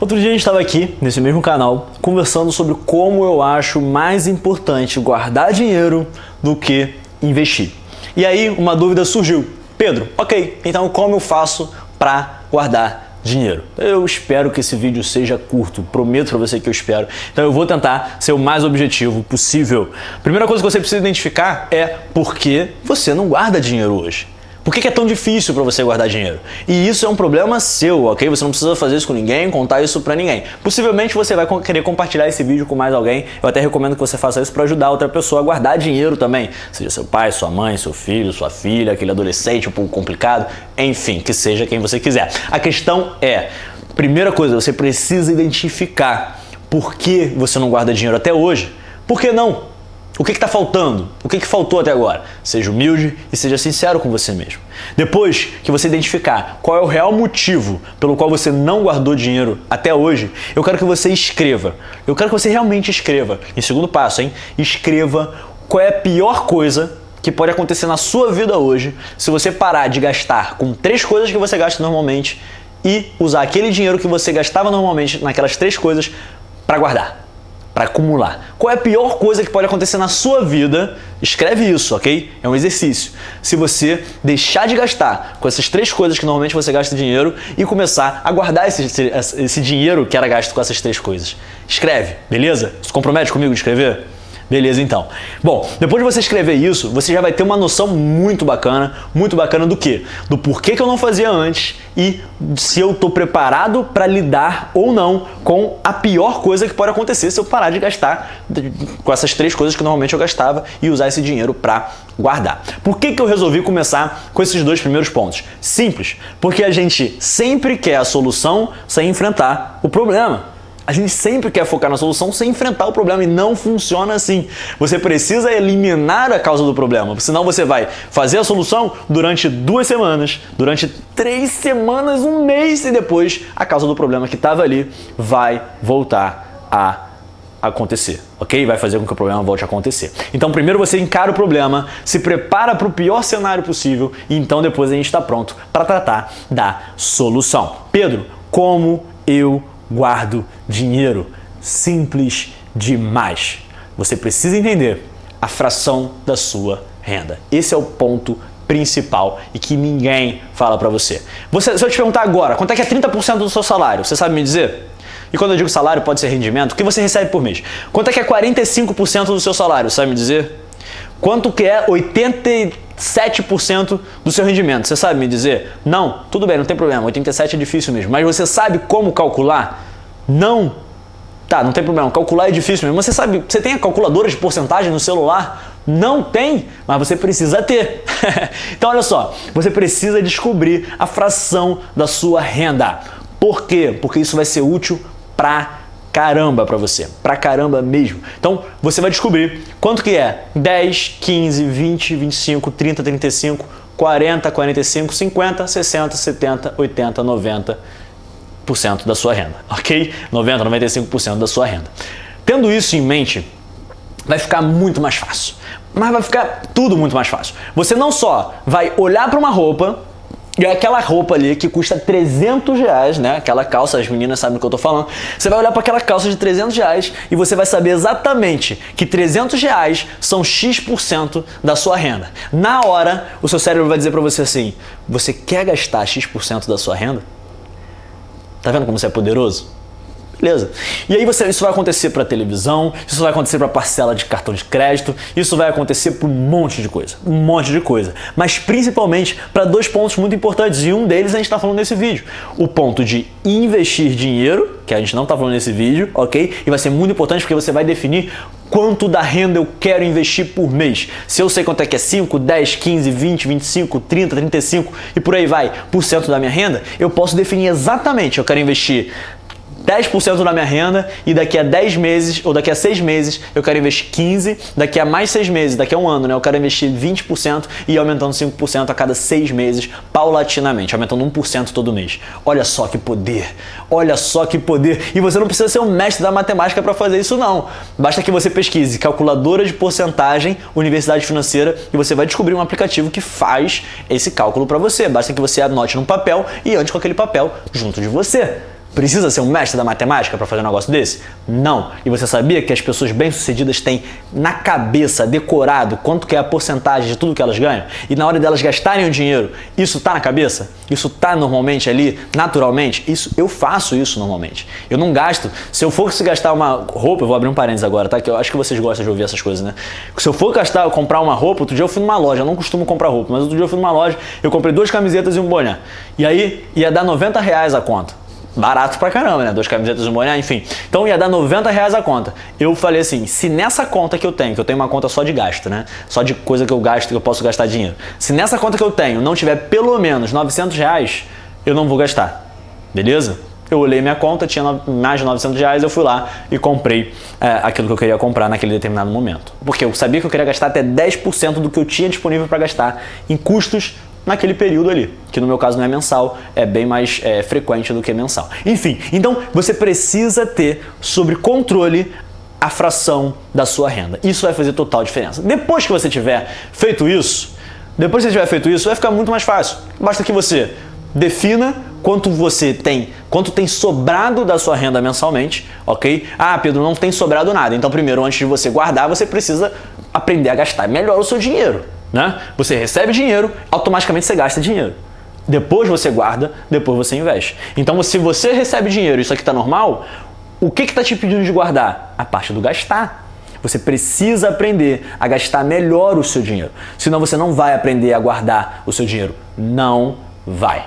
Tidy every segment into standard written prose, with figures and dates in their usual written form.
Outro dia a gente estava aqui, nesse mesmo canal, conversando sobre como eu acho mais importante guardar dinheiro do que investir. E aí uma dúvida surgiu. Pedro, ok, então como eu faço para guardar dinheiro? Eu espero que esse vídeo seja curto, prometo para você que eu espero. Então eu vou tentar ser o mais objetivo possível. Primeira coisa que você precisa identificar é por que você não guarda dinheiro hoje. Por que é tão difícil para você guardar dinheiro? E isso é um problema seu, ok? Você não precisa fazer isso com ninguém, contar isso para ninguém. Possivelmente você vai querer compartilhar esse vídeo com mais alguém. Eu até recomendo que você faça isso para ajudar outra pessoa a guardar dinheiro também. Seja seu pai, sua mãe, seu filho, sua filha, aquele adolescente um pouco complicado. Enfim, que seja quem você quiser. A questão é, primeira coisa, você precisa identificar por que você não guarda dinheiro até hoje. Por que não? O que está faltando? O que faltou até agora? Seja humilde e seja sincero com você mesmo. Depois que você identificar qual é o real motivo pelo qual você não guardou dinheiro até hoje, eu quero que você escreva. Eu quero que você realmente escreva. Em segundo passo, hein? Escreva qual é a pior coisa que pode acontecer na sua vida hoje se você parar de gastar com 3 coisas que você gasta normalmente e usar aquele dinheiro que você gastava normalmente naquelas 3 coisas para guardar. Para acumular. Qual é a pior coisa que pode acontecer na sua vida? Escreve isso, ok? É um exercício. Se você deixar de gastar com essas 3 coisas que normalmente você gasta dinheiro e começar a guardar esse dinheiro que era gasto com essas 3 coisas. Escreve, beleza? Se compromete comigo de escrever? Beleza, então. Bom, depois de você escrever isso, você já vai ter uma noção muito bacana do quê? Do porquê que eu não fazia antes e se eu estou preparado para lidar ou não com a pior coisa que pode acontecer se eu parar de gastar com essas 3 coisas que normalmente eu gastava e usar esse dinheiro para guardar. Por que eu resolvi começar com esses 2 primeiros pontos? Simples, porque a gente sempre quer a solução sem enfrentar o problema. A gente sempre quer focar na solução sem enfrentar o problema e não funciona assim. Você precisa eliminar a causa do problema, senão você vai fazer a solução durante 2 semanas, durante 3 semanas, 1 mês e depois a causa do problema que estava ali vai voltar a acontecer, ok? Vai fazer com que o problema volte a acontecer. Então primeiro você encara o problema, se prepara para o pior cenário possível e então depois a gente está pronto para tratar da solução. Pedro, como eu guardo dinheiro? Simples demais. Você precisa entender a fração da sua renda. Esse é o ponto principal e que ninguém fala para você. Se eu te perguntar agora, quanto é que é 30% do seu salário? Você sabe me dizer? E quando eu digo salário, pode ser rendimento. O que você recebe por mês? Quanto é que é 45% do seu salário? Sabe me dizer? Quanto que é 87% do seu rendimento? Você sabe me dizer? Não? Tudo bem, não tem problema. 87 é difícil mesmo. Mas você sabe como calcular? Não? Tá, não tem problema. Calcular é difícil mesmo. Você sabe, você tem a calculadora de porcentagem no celular? Não tem, mas você precisa ter. Então olha só, você precisa descobrir a fração da sua renda. Por quê? Porque isso vai ser útil pra caramba para você, pra caramba mesmo. Então você vai descobrir quanto que é 10, 15, 20, 25, 30, 35, 40, 45, 50, 60, 70, 80, 90% da sua renda, ok? 90, 95% da sua renda. Tendo isso em mente, vai ficar muito mais fácil, mas vai ficar tudo muito mais fácil. Você não só vai olhar para uma roupa e aquela roupa ali que custa 300 reais, né? Aquela calça, as meninas sabem do que eu tô falando. Você vai olhar para aquela calça de 300 reais e você vai saber exatamente que 300 reais são X% da sua renda. Na hora, o seu cérebro vai dizer para você assim, você quer gastar X% da sua renda? Tá vendo como você é poderoso? Beleza. E aí isso vai acontecer para televisão, isso vai acontecer para parcela de cartão de crédito, isso vai acontecer para um monte de coisa, mas principalmente para 2 pontos muito importantes e um deles a gente está falando nesse vídeo. O ponto de investir dinheiro, que a gente não está falando nesse vídeo, ok? E vai ser muito importante porque você vai definir quanto da renda eu quero investir por mês. Se eu sei quanto é que é 5, 10, 15, 20, 25, 30, 35 e por aí vai, por cento da minha renda, eu posso definir exatamente, eu quero investir 10% da minha renda e daqui a 10 meses ou daqui a 6 meses eu quero investir 15%, daqui a mais 6 meses, daqui a um ano, né, eu quero investir 20% e ir aumentando 5% a cada 6 meses, paulatinamente, aumentando 1% todo mês. Olha só que poder, olha só que poder. E você não precisa ser um mestre da matemática para fazer isso não. Basta que você pesquise calculadora de porcentagem, Universidade Financeira e você vai descobrir um aplicativo que faz esse cálculo para você. Basta que você anote num papel e ande com aquele papel junto de você. Precisa ser um mestre da matemática para fazer um negócio desse? Não. E você sabia que as pessoas bem-sucedidas têm na cabeça, decorado, quanto que é a porcentagem de tudo que elas ganham? E na hora delas gastarem o dinheiro, isso tá na cabeça? Isso tá normalmente ali, naturalmente? Eu faço isso normalmente. Eu não gasto. Se eu fosse gastar uma roupa, eu vou abrir um parênteses agora, tá? Que eu acho que vocês gostam de ouvir essas coisas, né? Se eu for comprar uma roupa, outro dia eu fui numa loja, eu não costumo comprar roupa, mas outro dia eu fui numa loja, eu comprei 2 camisetas e um boné. E aí ia dar R$90 a conta. Barato pra caramba, né? 2 camisetas e um boné, enfim. Então ia dar R$90 a conta. Eu falei assim, se nessa conta que eu tenho uma conta só de gasto, né? Só de coisa que eu gasto, que eu posso gastar dinheiro. Se nessa conta que eu tenho não tiver pelo menos R$900, eu não vou gastar. Beleza? Eu olhei minha conta, tinha mais de R$900, eu fui lá e comprei aquilo que eu queria comprar naquele determinado momento. Porque eu sabia que eu queria gastar até 10% do que eu tinha disponível para gastar em custos naquele período ali, que no meu caso não é mensal, é bem mais frequente do que mensal. Enfim, então você precisa ter sobre controle a fração da sua renda. Isso vai fazer total diferença. Depois que você tiver feito isso, vai ficar muito mais fácil. Basta que você defina quanto tem sobrado da sua renda mensalmente, ok? Ah, Pedro, não tem sobrado nada. Então, primeiro, antes de você guardar, você precisa aprender a gastar melhor o seu dinheiro, né? Você recebe dinheiro, automaticamente você gasta dinheiro. Depois você guarda, depois você investe. Então, se você recebe dinheiro e isso aqui está normal, o que está te pedindo de guardar? A parte do gastar. Você precisa aprender a gastar melhor o seu dinheiro. Senão você não vai aprender a guardar o seu dinheiro. Não vai.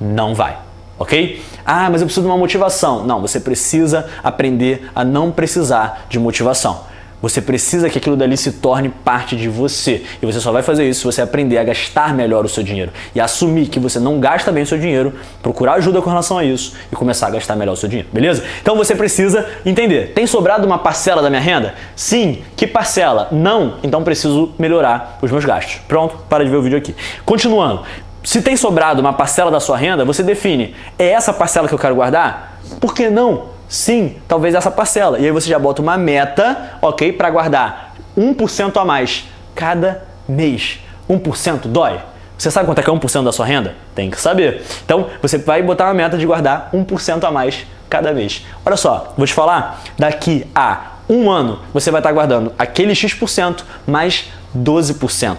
Não vai, ok? Ah, mas eu preciso de uma motivação. Não, você precisa aprender a não precisar de motivação. Você precisa que aquilo dali se torne parte de você. E você só vai fazer isso se você aprender a gastar melhor o seu dinheiro. E assumir que você não gasta bem o seu dinheiro, procurar ajuda com relação a isso e começar a gastar melhor o seu dinheiro, beleza? Então você precisa entender, tem sobrado uma parcela da minha renda? Sim. Que parcela? Não. Então preciso melhorar os meus gastos. Pronto, para de ver o vídeo aqui. Continuando. Se tem sobrado uma parcela da sua renda, você define, é essa parcela que eu quero guardar? Por que não? Sim, talvez essa parcela. E aí você já bota uma meta, ok, para guardar 1% a mais cada mês. 1% dói? Você sabe quanto é que é 1% da sua renda? Tem que saber. Então, você vai botar uma meta de guardar 1% a mais cada mês. Olha só, vou te falar, daqui a um ano, você vai estar guardando aquele X% mais 12%.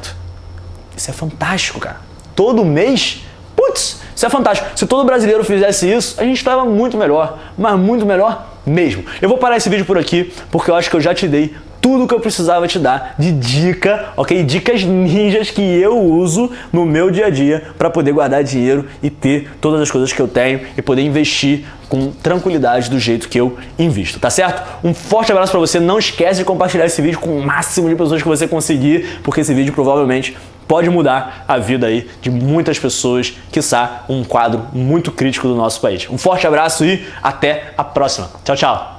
Isso é fantástico, cara. Todo mês? Putz, isso é fantástico. Se todo brasileiro fizesse isso, a gente estava muito melhor, mas muito melhor mesmo. Eu vou parar esse vídeo por aqui, porque eu acho que eu já te dei tudo o que eu precisava te dar de dica, ok? Dicas ninjas que eu uso no meu dia a dia para poder guardar dinheiro e ter todas as coisas que eu tenho e poder investir com tranquilidade do jeito que eu invisto, tá certo? Um forte abraço para você. Não esquece de compartilhar esse vídeo com o máximo de pessoas que você conseguir, porque esse vídeo provavelmente pode mudar a vida aí de muitas pessoas, quiçá um quadro muito crítico do nosso país. Um forte abraço e até a próxima. Tchau, tchau!